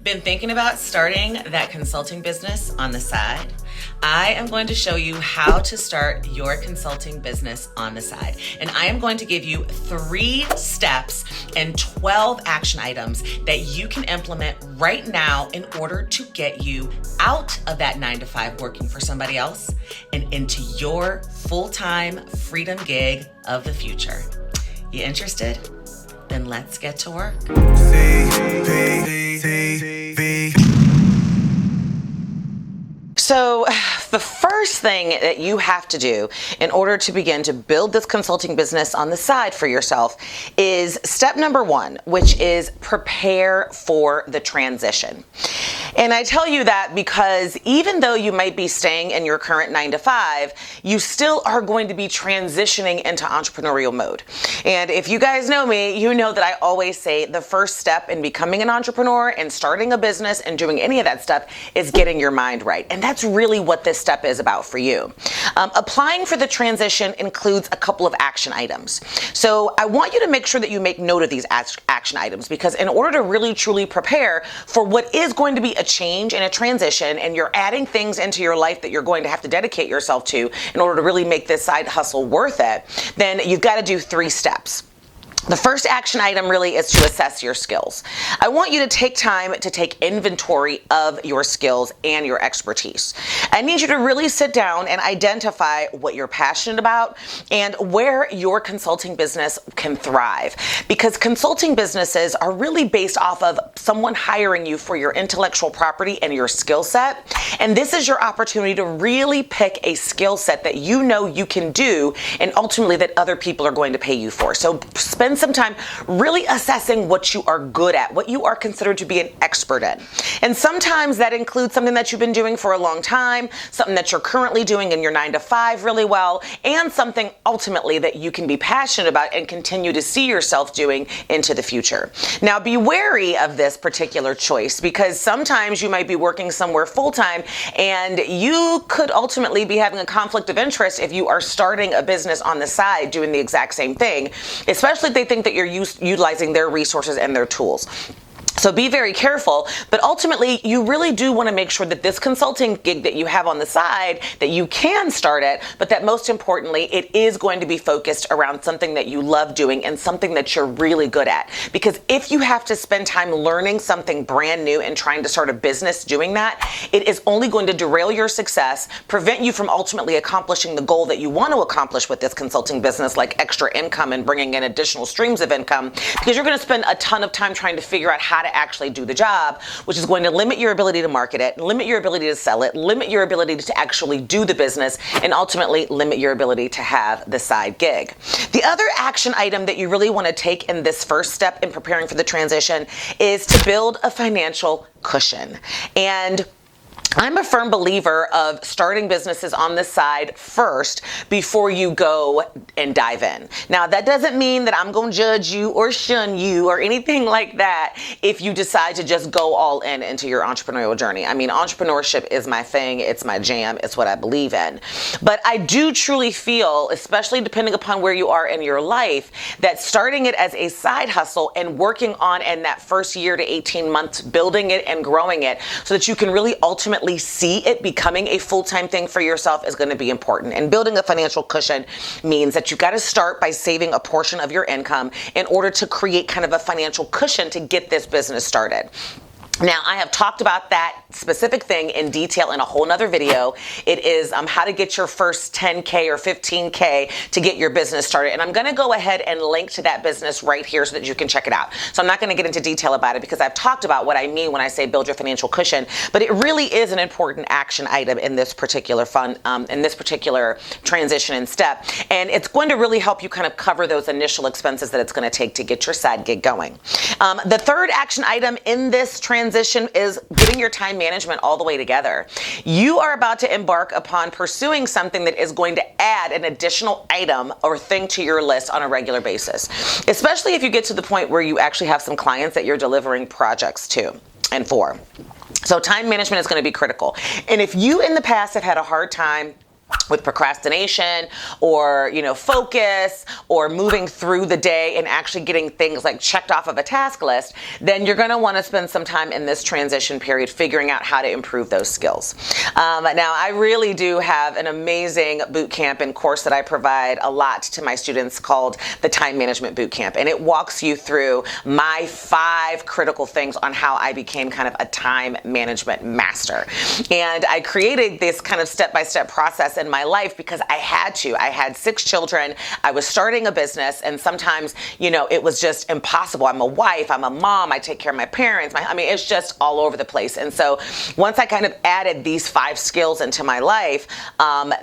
Been thinking about starting that consulting business on the side? I am going to show you how to start your consulting business on the side. And I am going to give you 3 steps and 12 action items that you can implement right now in order to get you out of that 9-to-5 working for somebody else and into your full-time freedom gig of the future. You interested? Then let's get to work. So the first thing that you have to do in order to begin to build this consulting business on the side for yourself is step number 1, which is prepare for the transition. And I tell you that because even though you might be staying in your current 9-to-5, you still are going to be transitioning into entrepreneurial mode. And if you guys know me, you know that I always say the first step in becoming an entrepreneur and starting a business and doing any of that stuff is getting your mind right. And that's really what this step is about for you. Applying for the transition includes a couple of action items. So I want you to make sure that you make note of these action items, because in order to really truly prepare for what is going to be a change and a transition, and you're adding things into your life that you're going to have to dedicate yourself to in order to really make this side hustle worth it, then you've got to do 3 steps. The first action item really is to assess your skills. I want you to take time to take inventory of your skills and your expertise. I need you to really sit down and identify what you're passionate about and where your consulting business can thrive. Because consulting businesses are really based off of someone hiring you for your intellectual property and your skill set. And this is your opportunity to really pick a skill set that you know you can do and ultimately that other people are going to pay you for. So spend some time really assessing what you are good at, what you are considered to be an expert in. And sometimes that includes something that you've been doing for a long time, something that you're currently doing in your 9-to-5 really well, and something ultimately that you can be passionate about and continue to see yourself doing into the future. Now, be wary of this particular choice, because sometimes you might be working somewhere full-time and you could ultimately be having a conflict of interest if you are starting a business on the side doing the exact same thing, especially if they think that you're utilizing their resources and their tools. So be very careful, but ultimately you really do want to make sure that this consulting gig that you have on the side, that you can start it, but that most importantly, it is going to be focused around something that you love doing and something that you're really good at. Because if you have to spend time learning something brand new and trying to start a business doing that, it is only going to derail your success, prevent you from ultimately accomplishing the goal that you want to accomplish with this consulting business, like extra income and bringing in additional streams of income, because you're going to spend a ton of time trying to figure out how to actually do the job, which is going to limit your ability to market it, limit your ability to sell it, limit your ability to actually do the business, and ultimately limit your ability to have the side gig. The other action item that you really want to take in this first step in preparing for the transition is to build a financial cushion. And I'm a firm believer of starting businesses on the side first before you go and dive in. Now, that doesn't mean that I'm going to judge you or shun you or anything like that if you decide to just go all in into your entrepreneurial journey. I mean, entrepreneurship is my thing. It's my jam. It's what I believe in. But I do truly feel, especially depending upon where you are in your life, that starting it as a side hustle and working on in that first year to 18 months, building it and growing it so that you can really ultimately see it becoming a full-time thing for yourself is going to be important. And building a financial cushion means that you've got to start by saving a portion of your income in order to create kind of a financial cushion to get this business started. Now, I have talked about that specific thing in detail in a whole nother video. It is how to get your first 10K or 15K to get your business started. And I'm going to go ahead and link to that business right here so that you can check it out. So I'm not going to get into detail about it because I've talked about what I mean when I say build your financial cushion, but it really is an important action item in this particular transition and step. And it's going to really help you kind of cover those initial expenses that it's going to take to get your side gig going. The third action item in this transition is getting your time management all the way together. You are about to embark upon pursuing something that is going to add an additional item or thing to your list on a regular basis, especially if you get to the point where you actually have some clients that you're delivering projects to and for. So time management is going to be critical. And if you in the past have had a hard time with procrastination or, focus or moving through the day and actually getting things like checked off of a task list, then you're going to want to spend some time in this transition period figuring out how to improve those skills. Now, I really do have an amazing boot camp and course that I provide a lot to my students called the Time Management Boot Camp. And it walks you through my 5 critical things on how I became kind of a time management master. And I created this kind of step-by-step process in my life because I had to. I had 6 children. I was starting a business, and sometimes, it was just impossible. I'm a wife, I'm a mom, I take care of my parents. It's just all over the place. And so once I kind of added these 5 skills into my life,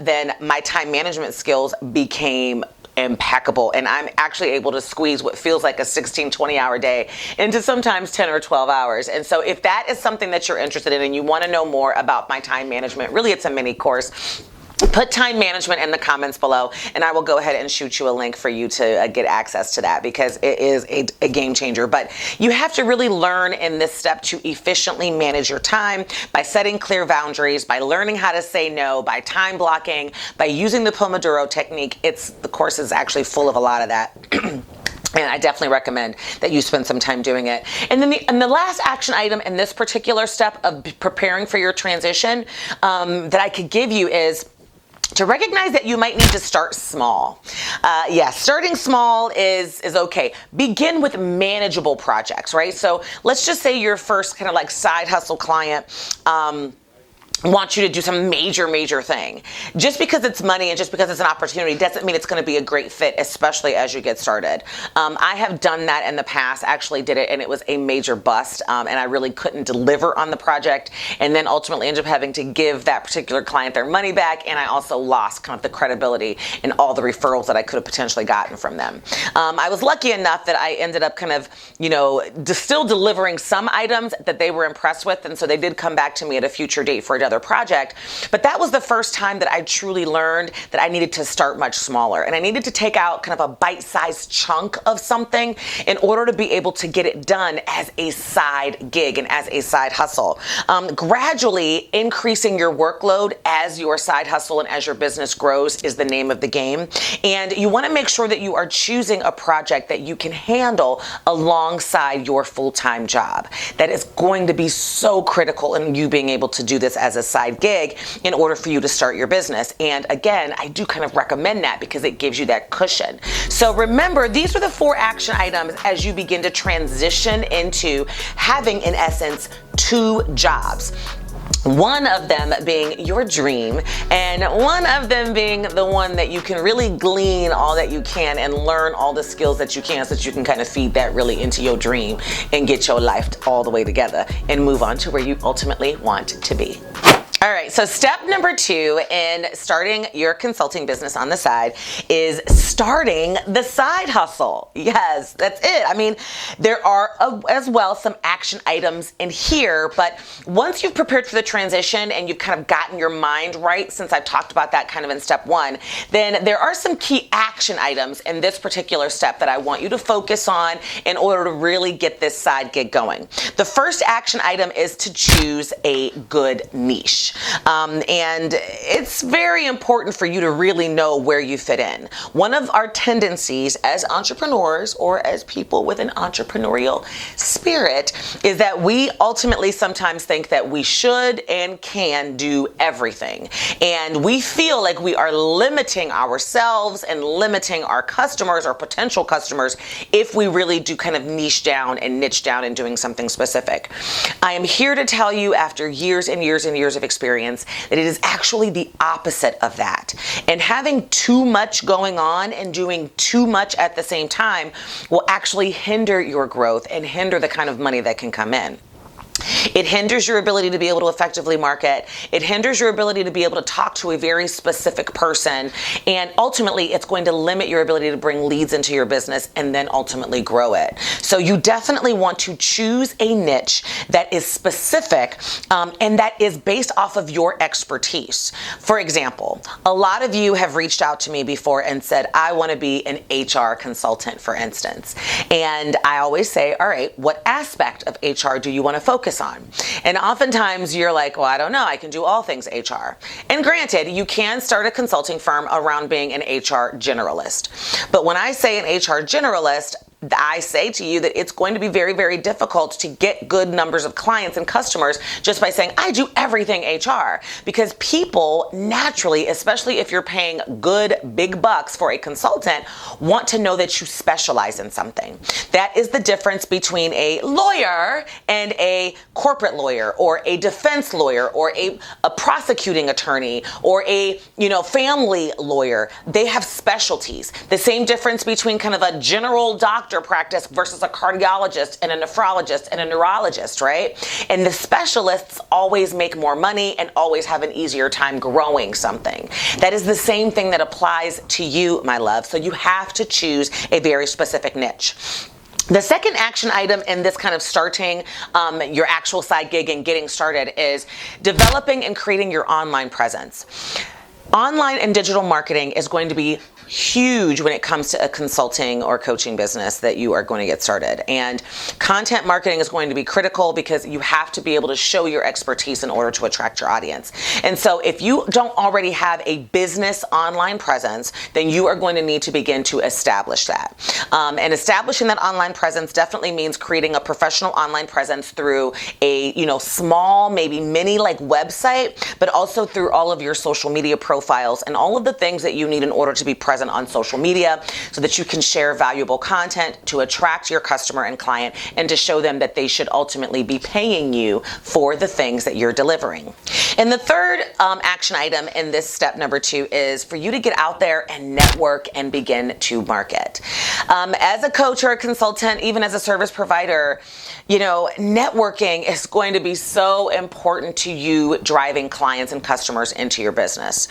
then my time management skills became impeccable, and I'm actually able to squeeze what feels like a 16-20 hour day into sometimes 10 or 12 hours. And so if that is something that you're interested in and you want to know more about my time management, really it's a mini course, put time management in the comments below, and I will go ahead and shoot you a link for you to get access to that, because it is a game changer. But you have to really learn in this step to efficiently manage your time by setting clear boundaries, by learning how to say no, by time blocking, by using the Pomodoro technique. The course is actually full of a lot of that. And I definitely recommend that you spend some time doing it. And then the last action item in this particular step of preparing for your transition that I could give you is to recognize that you might need to start small. Starting small is okay. Begin with manageable projects, right? So let's just say your first kind of like side hustle client want you to do some major thing. Just because it's money and just because it's an opportunity doesn't mean it's going to be a great fit, especially as you get started. I have done that in the past, actually did it, and it was a major bust, and I really couldn't deliver on the project, and then ultimately ended up having to give that particular client their money back, and I also lost kind of the credibility and all the referrals that I could have potentially gotten from them. I was lucky enough that I ended up kind of, still delivering some items that they were impressed with, and so they did come back to me at a future date for another project. But that was the first time that I truly learned that I needed to start much smaller, and I needed to take out kind of a bite-sized chunk of something in order to be able to get it done as a side gig and as a side hustle. Gradually increasing your workload as your side hustle and as your business grows is the name of the game. And you want to make sure that you are choosing a project that you can handle alongside your full-time job. That is going to be so critical in you being able to do this as a side gig in order for you to start your business. And again, I do kind of recommend that because it gives you that cushion. So remember, these are the 4 action items as you begin to transition into having, in essence, 2 jobs. One of them being your dream, and one of them being the one that you can really glean all that you can and learn all the skills that you can so that you can kind of feed that really into your dream and get your life all the way together and move on to where you ultimately want to be. All right, so step number 2 in starting your consulting business on the side is starting the side hustle. Yes, that's it. There are as well some action items in here, but once you've prepared for the transition and you've kind of gotten your mind right, since I've talked about that kind of in step 1, then there are some key action items in this particular step that I want you to focus on in order to really get this side gig going. The first action item is to choose a good niche. And it's very important for you to really know where you fit in. One of our tendencies as entrepreneurs or as people with an entrepreneurial spirit is that we ultimately sometimes think that we should and can do everything. And we feel like we are limiting ourselves and limiting our customers or potential customers if we really do kind of niche down in doing something specific. I am here to tell you, after years and years and years of experience, that it is actually the opposite of that. And having too much going on and doing too much at the same time will actually hinder your growth and hinder the kind of money that can come in. It hinders your ability to be able to effectively market. It hinders your ability to be able to talk to a very specific person. And ultimately, it's going to limit your ability to bring leads into your business and then ultimately grow it. So you definitely want to choose a niche that is specific and that is based off of your expertise. For example, a lot of you have reached out to me before and said, I want to be an HR consultant, for instance. And I always say, all right, what aspect of HR do you want to focus on? on. And oftentimes you're like, well, I don't know, I can do all things HR. And granted, you can start a consulting firm around being an HR generalist. But when I say an HR generalist, I say to you that it's going to be very, very difficult to get good numbers of clients and customers just by saying, I do everything HR. Because people naturally, especially if you're paying good, big bucks for a consultant, want to know that you specialize in something. That is the difference between a lawyer and a corporate lawyer, or a defense lawyer, or a prosecuting attorney, or a family lawyer. They have specialties. The same difference between kind of a general doctor practice versus a cardiologist and a nephrologist and a neurologist, right? And the specialists always make more money and always have an easier time growing something. That is the same thing that applies to you, my love. So you have to choose a very specific niche. The second action item in this kind of starting your actual side gig and getting started is developing and creating your online presence. Online and digital marketing is going to be huge when it comes to a consulting or coaching business that you are going to get started. And content marketing is going to be critical because you have to be able to show your expertise in order to attract your audience. And so if you don't already have a business online presence, then you are going to need to begin to establish that. And establishing that online presence definitely means creating a professional online presence through a small, maybe mini website, but also through all of your social media profiles and all of the things that you need in order to be present on social media so that you can share valuable content to attract your customer and client and to show them that they should ultimately be paying you for the things that you're delivering. And the third action item in this step number 2 is for you to get out there and network and begin to market. As a coach or a consultant, even as a service provider, networking is going to be so important to you driving clients and customers into your business.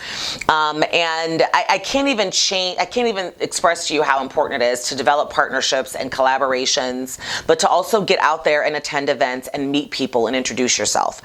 And I can't even express to you how important it is to develop partnerships and collaborations, but to also get out there and attend events and meet people and introduce yourself.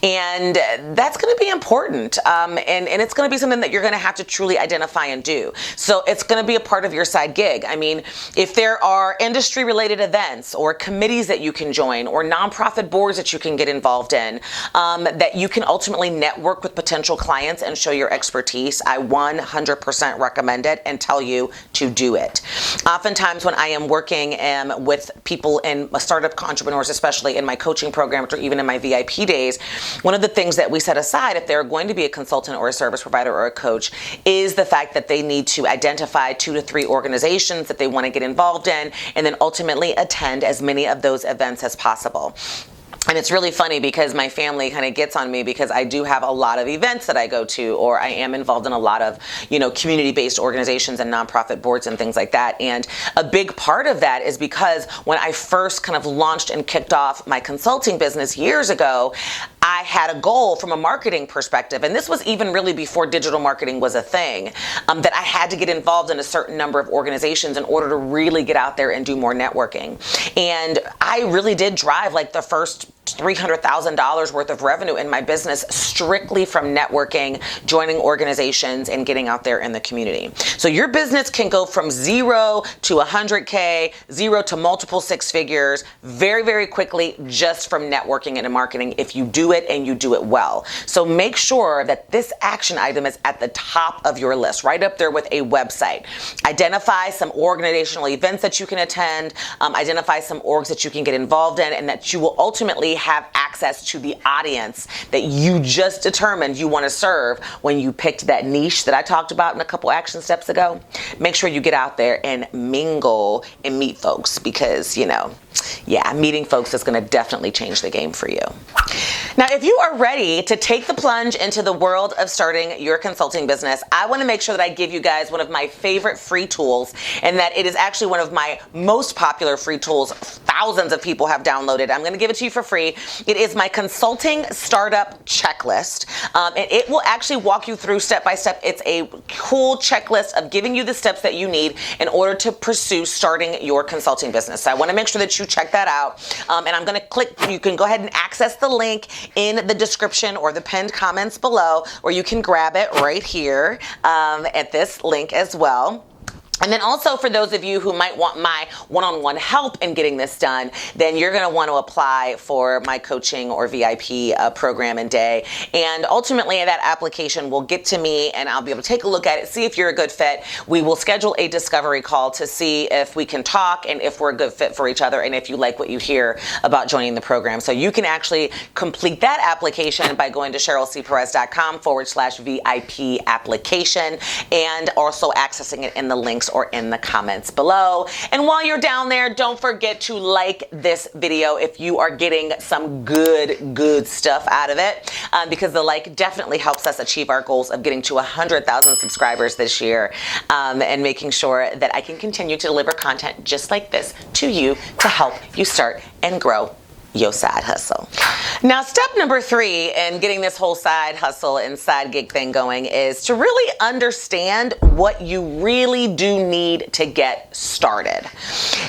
And that's going to be important. And it's going to be something that you're going to have to truly identify and do. So it's going to be a part of your side gig. I mean, if there are industry related events or committees that you can join or nonprofit boards that you can get involved in, that you can ultimately network with potential clients and show your expertise, I 100% recommend it and tell you to do it. Oftentimes when I am working with people and startup entrepreneurs, especially in my coaching program or even in my VIP days, one of the things that we set aside if they're going to be a consultant or a service provider or a coach is the fact that they need to identify 2 to 3 organizations that they want to get involved in and then ultimately attend as many of those events as possible. And it's really funny because my family kind of gets on me because I do have a lot of events that I go to, or I am involved in a lot of, community-based organizations and nonprofit boards and things like that. And a big part of that is because when I first kind of launched and kicked off my consulting business years ago, I had a goal from a marketing perspective, and this was even really before digital marketing was a thing, that I had to get involved in a certain number of organizations in order to really get out there and do more networking. And I really did drive the first $300,000 worth of revenue in my business strictly from networking, joining organizations, and getting out there in the community. So your business can go from 0 to 100K, 0 to multiple 6 figures very, very quickly just from networking and marketing if you do it and you do it well. So make sure that this action item is at the top of your list, right up there with a website. Identify some organizational events that you can attend, identify some orgs that you can get involved in, and that you will ultimately have access to the audience that you just determined you want to serve when you picked that niche that I talked about in a couple action steps ago. Make sure you get out there and mingle and meet folks because, meeting folks is going to definitely change the game for you. Now, if you are ready to take the plunge into the world of starting your consulting business, I want to make sure that I give you guys one of my favorite free tools, and that it is actually one of my most popular free tools. Thousands of people have downloaded. I'm going to give it to you for free. It is my consulting startup checklist, and it will actually walk you through step by step. It's a cool checklist of giving you the steps that you need in order to pursue starting your consulting business. So I want to make sure that you check that out, and I'm going to click. You can go ahead and access the link in the description or the pinned comments below, or you can grab it right here at this link as well. And then also for those of you who might want my one-on-one help in getting this done, then you're going to want to apply for my coaching or VIP program and day. And ultimately that application will get to me and I'll be able to take a look at it, see if you're a good fit. We will schedule a discovery call to see if we can talk and if we're a good fit for each other and if you like what you hear about joining the program. So you can actually complete that application by going to CherylCperez.com/VIP application and also accessing it in the links or in the comments below. And while you're down there, don't forget to like this video if you are getting some good stuff out of it, because the like definitely helps us achieve our goals of getting to 100,000 subscribers this year, and making sure that I can continue to deliver content just like this to you to help you start and grow your side hustle. Now, step number 3 in getting this whole side hustle and side gig thing going is to really understand what you really do need to get started.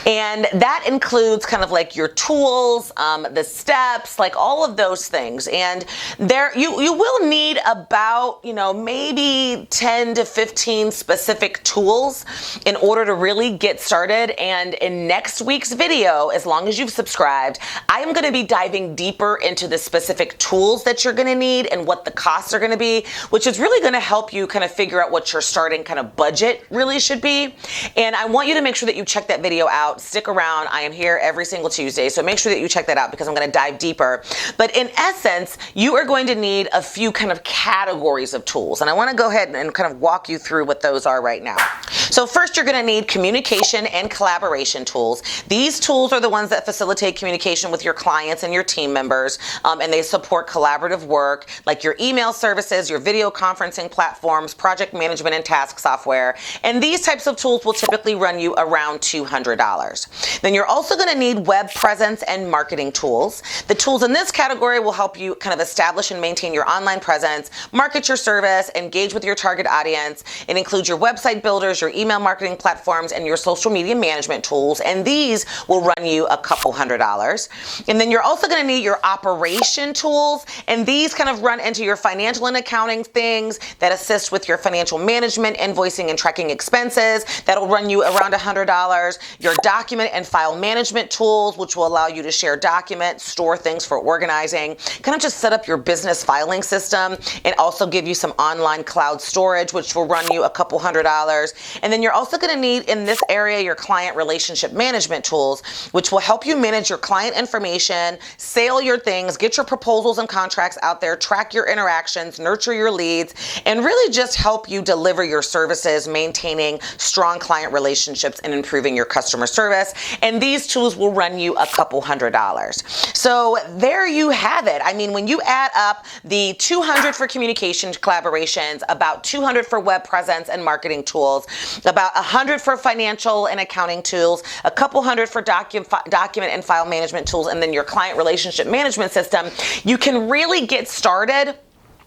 And that includes kind of like your tools, the steps, like all of those things. And there you will need about, maybe 10 to 15 specific tools in order to really get started. And in next week's video, as long as you've subscribed, I am going to be diving deeper into the specific tools that you're going to need and what the costs are going to be, which is really going to help you kind of figure out what your starting kind of budget really should be. And I want you to make sure that you check that video out. Stick around. I am here every single Tuesday, so make sure that you check that out because I'm going to dive deeper. But in essence, you are going to need a few kind of categories of tools. And I want to go ahead and kind of walk you through what those are right now. So first, you're going to need communication and collaboration tools. These tools are the ones that facilitate communication with your clients and your team members, and they support collaborative work like your email services, your video conferencing platforms, project management and task software. And these types of tools will typically run you around $200. Then you're also going to need web presence and marketing tools. The tools in this category will help you kind of establish and maintain your online presence, market your service, engage with your target audience. It includes your website builders, your email marketing platforms, and your social media management tools. And these will run you a couple $100s. And then you're also going to need your operation tools. And these kind of run into your financial and accounting things that assist with your financial management, invoicing, and tracking expenses. That'll run you around $100. Your document and file management tools, which will allow you to share documents, store things for organizing, kind of just set up your business filing system, and also give you some online cloud storage, which will run you a couple $100. And then you're also going to need in this area your client relationship management tools, which will help you manage your client information, sell your things, get your proposals and contracts out there, track your interactions, nurture your leads, and really just help you deliver your services, maintaining strong client relationships and improving your customer service. And these tools will run you a couple $100. So there you have it. I mean, when you add up the 200 for communication collaborations, about 200 for web presence and marketing tools, about 100 for financial and accounting tools, a couple $100 for document and file management tools, and then your client relationship management system, you can really get started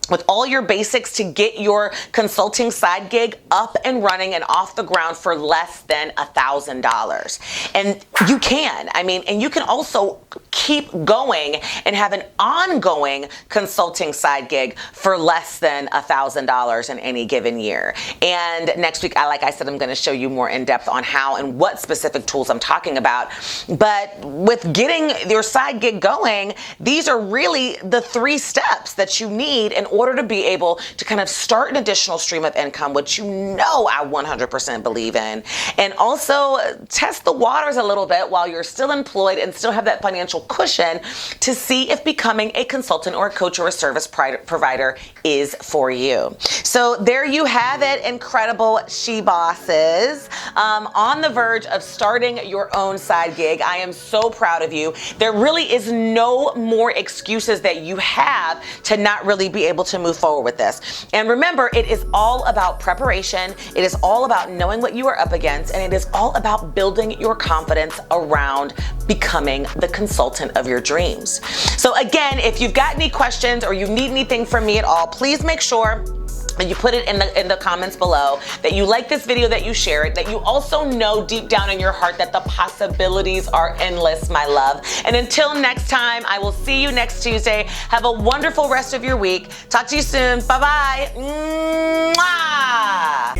with all your basics to get your consulting side gig up and running and off the ground for less than $1,000. And you can, and you can also keep going and have an ongoing consulting side gig for less than $1,000 in any given year. And next week, like I said, I'm going to show you more in depth on how and what specific tools I'm talking about. But with getting your side gig going, these are really the 3 steps that you need in order to be able to kind of start an additional stream of income, which I 100% believe in, and also test the waters a little bit while you're still employed and still have that financial cushion to see if becoming a consultant or a coach or a service provider is for you. So there you have it, incredible she bosses, on the verge of starting your own side gig. I am so proud of you. There really is no more excuses that you have to not really be able to move forward with this. And remember, it is all about preparation. It is all about knowing what you are up against, and it is all about building your confidence around becoming the consultant of your dreams. So again, if you've got any questions or you need anything from me at all, please make sure and you put it in the comments below, that you like this video, that you share it, that you also know deep down in your heart that the possibilities are endless, my love. And until next time, I will see you next Tuesday. Have a wonderful rest of your week. Talk to you soon. Bye-bye. Mwah!